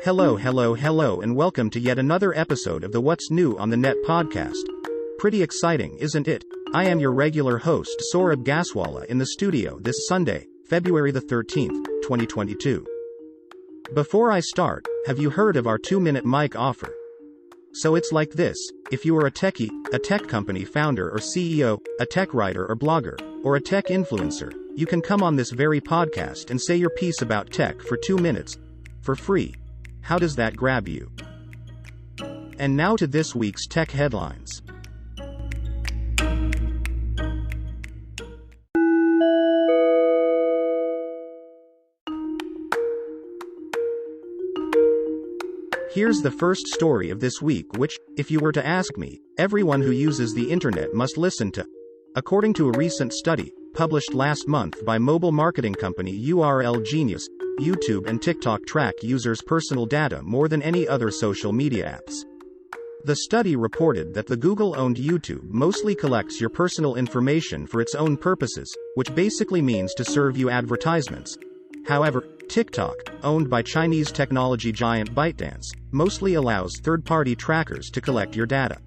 Hello, and welcome to yet another episode of the What's New on the Net podcast. Pretty exciting, isn't it? I am your regular host, Saurabh Gaswala, in the studio this Sunday, February the 13th, 2022. Before I start, have you heard of our 2-minute mic offer? So it's like this: if you are a techie, a tech company founder or CEO, a tech writer or blogger, or a tech influencer, you can come on this very podcast and say your piece about tech for 2 minutes, for free. How does that grab you? And now to this week's tech headlines. Here's the first story of this week, which, if you were to ask me, everyone who uses the internet must listen to. According to a recent study, published last month by mobile marketing company URL Genius, YouTube and TikTok track users' personal data more than any other social media apps. The study reported that the Google-owned YouTube mostly collects your personal information for its own purposes, which basically means to serve you advertisements. However, TikTok, owned by Chinese technology giant ByteDance, mostly allows third-party trackers to collect your data.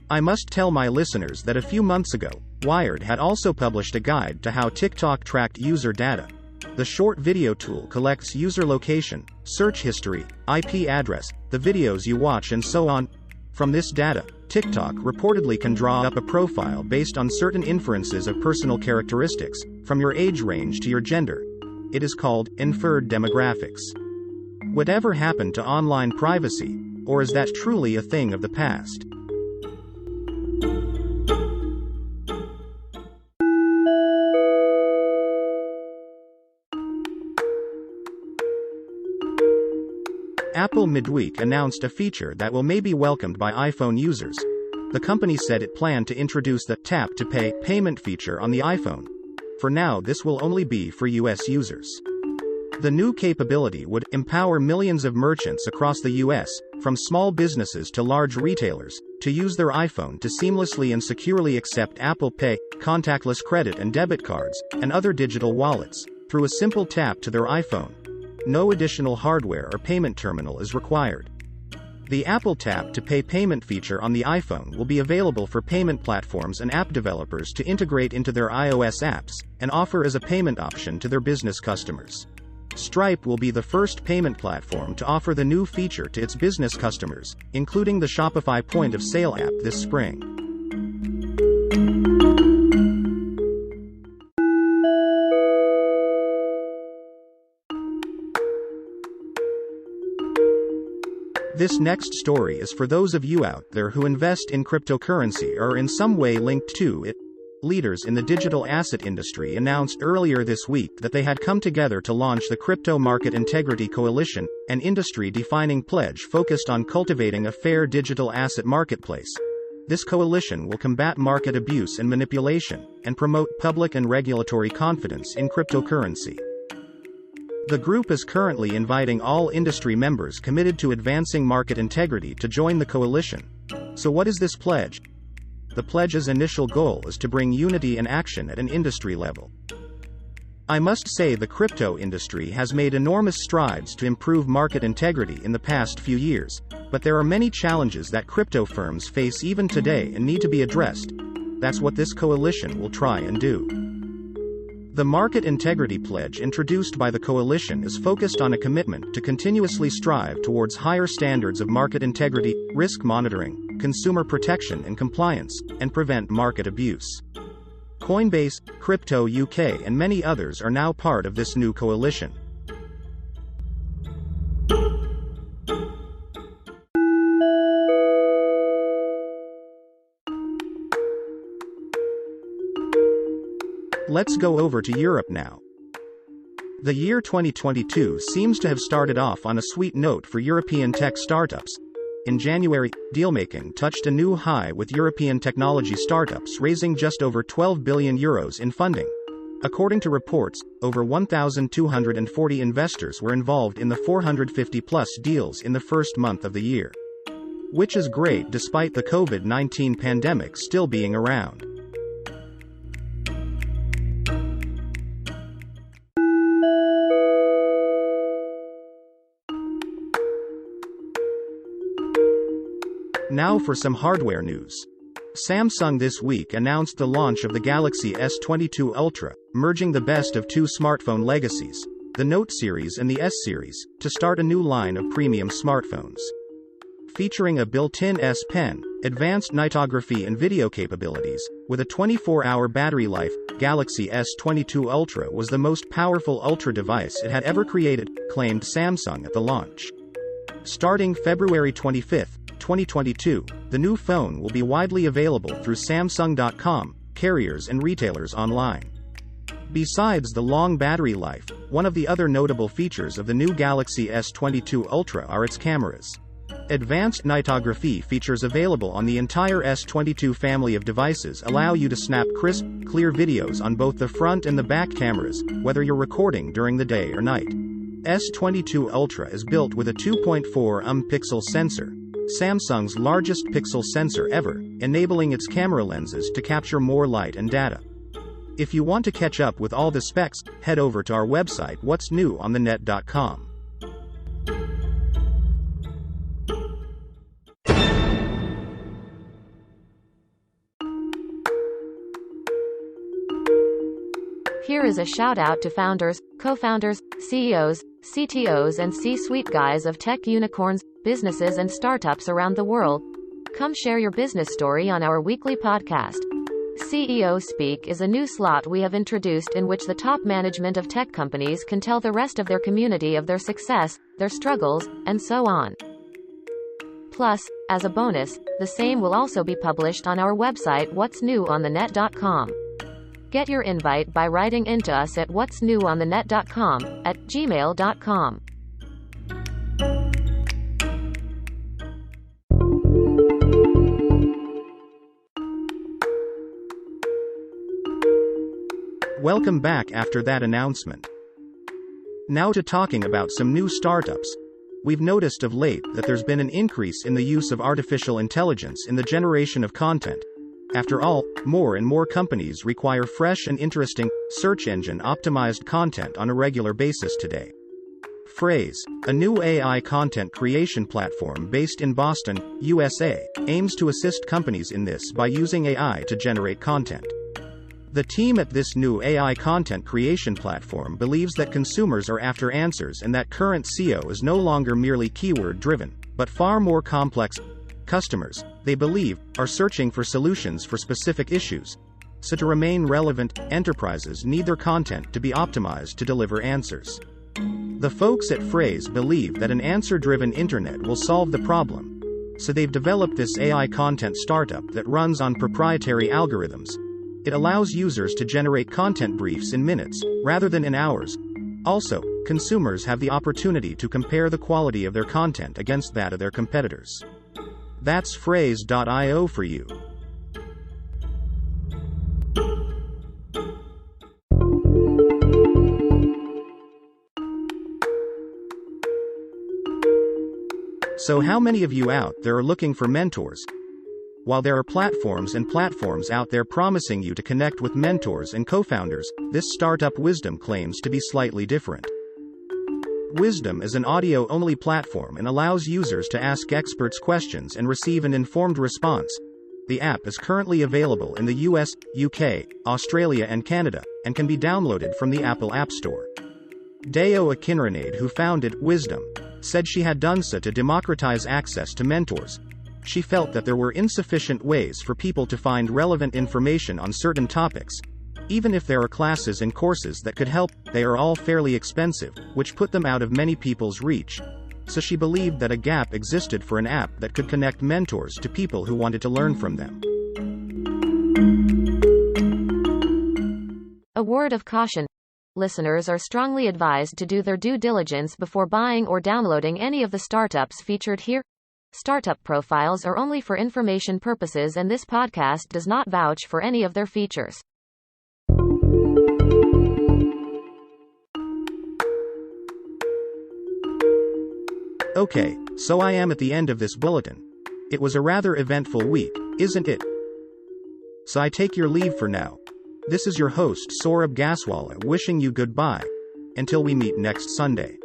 I must tell my listeners that a few months ago, Wired had also published a guide to how TikTok tracked user data. The short video tool collects user location, search history, IP address, the videos you watch and so on. From this data, TikTok reportedly can draw up a profile based on certain inferences of personal characteristics, from your age range to your gender. It is called inferred demographics. Whatever happened to online privacy? Or is that truly a thing of the past? Apple midweek announced a feature that will maybe welcomed by iPhone users. The company said it planned to introduce the Tap to Pay payment feature on the iPhone. For now, this will only be for US users. The new capability would empower millions of merchants across the US, from small businesses to large retailers, to use their iPhone to seamlessly and securely accept Apple Pay, contactless credit and debit cards, and other digital wallets, through a simple tap to their iPhone. No additional hardware or payment terminal is required. The Apple Tap to Pay payment feature on the iPhone will be available for payment platforms and app developers to integrate into their iOS apps, and offer as a payment option to their business customers. Stripe will be the first payment platform to offer the new feature to its business customers, including the Shopify point-of-sale app this spring. This next story is for those of you out there who invest in cryptocurrency or are in some way linked to it. Leaders in the digital asset industry announced earlier this week that they had come together to launch the Crypto Market Integrity Coalition, an industry-defining pledge focused on cultivating a fair digital asset marketplace. This coalition will combat market abuse and manipulation, and promote public and regulatory confidence in cryptocurrency. The group is currently inviting all industry members committed to advancing market integrity to join the coalition. So what is this pledge? The pledge's initial goal is to bring unity and action at an industry level. I must say the crypto industry has made enormous strides to improve market integrity in the past few years, but there are many challenges that crypto firms face even today and need to be addressed. That's what this coalition will try and do. The Market Integrity Pledge introduced by the coalition is focused on a commitment to continuously strive towards higher standards of market integrity, risk monitoring, consumer protection and compliance, and prevent market abuse. Coinbase, Crypto UK and many others are now part of this new coalition. Let's go over to Europe now. The year 2022 seems to have started off on a sweet note for European tech startups. In January, dealmaking touched a new high with European technology startups raising just over €12 billion in funding. According to reports, over 1,240 investors were involved in the 450-plus deals in the first month of the year. Which is great despite the COVID-19 pandemic still being around. Now for some hardware news. Samsung this week announced the launch of the Galaxy S22 Ultra, merging the best of two smartphone legacies, the Note series and the S series, to start a new line of premium smartphones. Featuring a built-in S Pen, advanced nightography and video capabilities, with a 24-hour battery life, Galaxy S22 Ultra was the most powerful Ultra device it had ever created, claimed Samsung at the launch. Starting February 25, 2022, the new phone will be widely available through Samsung.com, carriers and retailers online. Besides the long battery life, one of the other notable features of the new Galaxy S22 Ultra are its cameras. Advanced nightography features available on the entire S22 family of devices allow you to snap crisp, clear videos on both the front and the back cameras, whether you're recording during the day or night. S22 Ultra is built with a 2.4 pixel sensor, Samsung's largest pixel sensor ever, enabling its camera lenses to capture more light and data. If you want to catch up with all the specs, head over to our website what'snewonthenet.com. Here is a shout out to founders, co-founders, CEOs, CTOs and C-suite guys of tech unicorns, businesses and startups around the world. Come share your business story on our weekly podcast. CEO Speak is a new slot we have introduced in which the top management of tech companies can tell the rest of their community of their success, their struggles, and so on. Plus, as a bonus, the same will also be published on our website what'snewonthenet.com. Get your invite by writing into us at what'snewonthenet.com, at gmail.com. Welcome back after that announcement. Now to talking about some new startups. We've noticed of late that there's been an increase in the use of artificial intelligence in the generation of content. After all, more and more companies require fresh and interesting, search engine optimized content on a regular basis today. Phrase, a new AI content creation platform based in Boston, USA, aims to assist companies in this by using AI to generate content. The team at this new AI content creation platform believes that consumers are after answers and that current SEO is no longer merely keyword driven, but far more complex. Customers, they believe, are searching for solutions for specific issues. So to remain relevant, enterprises need their content to be optimized to deliver answers. The folks at Phrase believe that an answer-driven internet will solve the problem. So they've developed this AI content startup that runs on proprietary algorithms. It allows users to generate content briefs in minutes, rather than in hours. Also, consumers have the opportunity to compare the quality of their content against that of their competitors. That's Phrase.io for you. So how many of you out there are looking for mentors? While there are platforms and platforms out there promising you to connect with mentors and co-founders, this startup Wisdom claims to be slightly different. Wisdom is an audio-only platform and allows users to ask experts questions and receive an informed response. The app is currently available in the US, UK, Australia and Canada, and can be downloaded from the Apple App Store. Deo Akinranade, who founded Wisdom, said she had done so to democratize access to mentors. She felt that there were insufficient ways for people to find relevant information on certain topics. Even if there are classes and courses that could help, they are all fairly expensive, which put them out of many people's reach. So she believed that a gap existed for an app that could connect mentors to people who wanted to learn from them. A word of caution. Listeners are strongly advised to do their due diligence before buying or downloading any of the startups featured here. Startup profiles are only for information purposes and this podcast does not vouch for any of their features. Okay, so I am at the end of this bulletin. It was a rather eventful week, isn't it? So I take your leave for now. This is your host Saurabh Gaswala wishing you goodbye. Until we meet next Sunday.